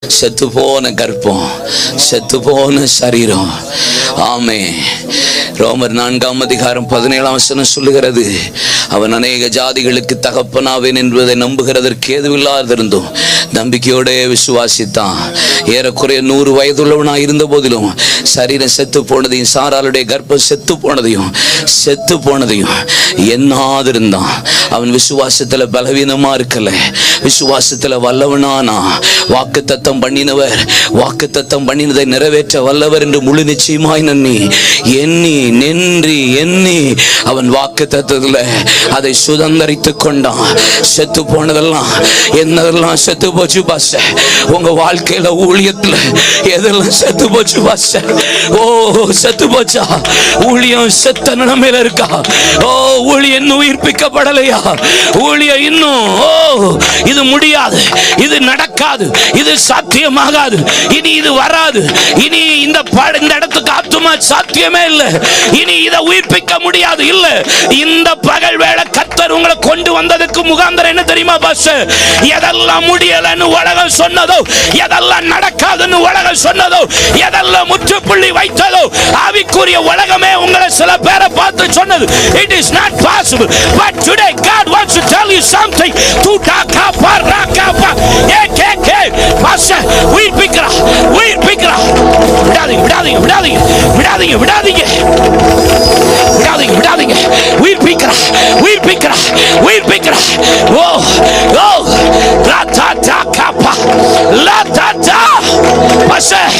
செத்து போன கர்ப்பம், செத்து போன சரீரம். ஆமே. ரோமர் 4:17 சொல்லுகிறது, அவன் அநேக ஜாதிகளுக்கு தகப்பனாவேன் என்பதை நம்புகிறதற்கு ஏதுவில்லாதிருந்தும் நம்பிக்கையோட விசுவாசித்தான். ஏறக்குறைய 100 வயதுள்ளவனாய் இருந்த போதிலும் சரீரம் செத்து போனதையும் சாராளுடைய கர்ப்பம் செத்து போனதையும் எண்ணாதிருந்தான். அவன் விசுவாசத்துல பலவீனமா இருக்கல, விசுவாசத்துல வல்லவனானா. வாக்குத்தத்தம் பண்ணினதை நிறைவேற்ற வல்லவர் என்று முழு நிச்சயமாய் எண்ணி அவன் வாக்குத்தத்தத்துல அதை சுதந்தரித்துக் கொண்டான். செத்து போனதெல்லாம் என்னதெல்லாம் செத்து போச்சு பாச. உங்க வாழ்க்கையில ஊழியத்துல எதெல்லாம் செத்து போச்சு பாச. ஓ, செத்து போச்சா? ஊழியம் செத்த நிலைமையில இருக்கா? ஓ, ஊழியம் இன்னும் உயிர்ப்பிக்கப்படலையா? ஊழியம் இன்னும் இது முடியாது, இது நடக்காது, இது சாத்தியமாகாது, இனி இது வராது, இனி இந்த இடத்துக்கு ஆத்துமா சாத்தியமே இல்லை, இனி இதை உயிர்ப்பிக்க முடியாது. இல்ல, இந்த பகல் வேளை கர்த்தர் உங்களை கொண்டு வந்ததுக்கு முகாந்தரம் என்ன தெரியுமா பாஸ்டர்? எதெல்லாம் முடியலன்னு உலகம் சொன்னதோ, எதெல்லாம் நடக்காதுன்னு உலகம் சொன்னதோ, எதெல்லாம் முற்றுப்புள்ளி வைத்ததோ, ஆவிக்குரிய உலகமே உங்களை சில பேரை பார்த்து சொன்னது. It is not possible, but today God wants to tell you something. Tu takapa rakapa ekeke pastor, உயிர்ப்பிக்கிறா. விடாதீங்க. உயிர்ப்பிக்கிறா. ஓ லா தா தா கப்பா லா தா தா பாஸ்டர்.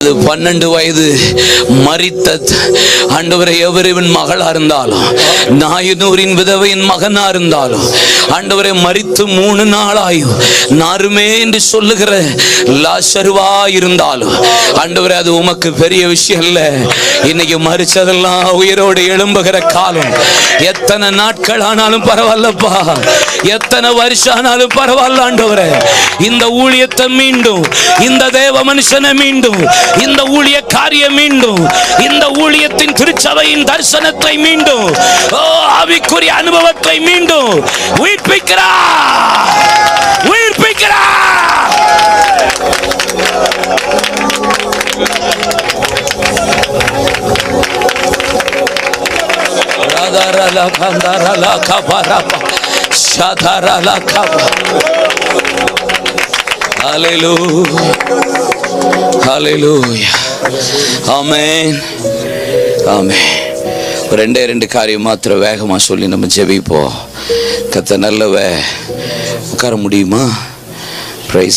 12 வயது மரித்த ஆண்டவரை, எவரின் மகளா இருந்தாலும், நாயனூரின் விதவையின் மகனா இருந்தாலும், ஆண்டவரை மரித்து 3 நாளாயும் நாருமே என்று சொல்லுகிற லாசருவா இருந்தாலும், ஆண்டவரே அது உமக்கு பெரிய விஷயம் இல்ல. இன்னைக்கு மரிச்சதெல்லாம் உயிரோடு எழும்புகிற காலம். எத்தனை நாட்கள் ஆனாலும் பரவாயில்லப்பா, எத்தனை வருஷம் ஆனாலும் பரவாயில்ல ஆண்டவரே. இந்த ஊழியத்தை மீண்டும், இந்த தேவ மனுஷனை மீண்டும், இந்த ஊழிய காரியம் மீண்டும், இந்த ஊழியத்தின் திருச்சபையின் தரிசனத்தை மீண்டும், ஆவிக்குரிய அனுபவத்தை மீண்டும் உயிர்ப்பிக்கிறார். ஹல்லேலூயா. ஆமென். ரெண்டு காரியம் மாத்திரம் வேகமா சொல்லி நம்ம ஜெபிப்போம். கர்த்தர் நல்லவர். உட்கார முடியுமா? பிரைஸ்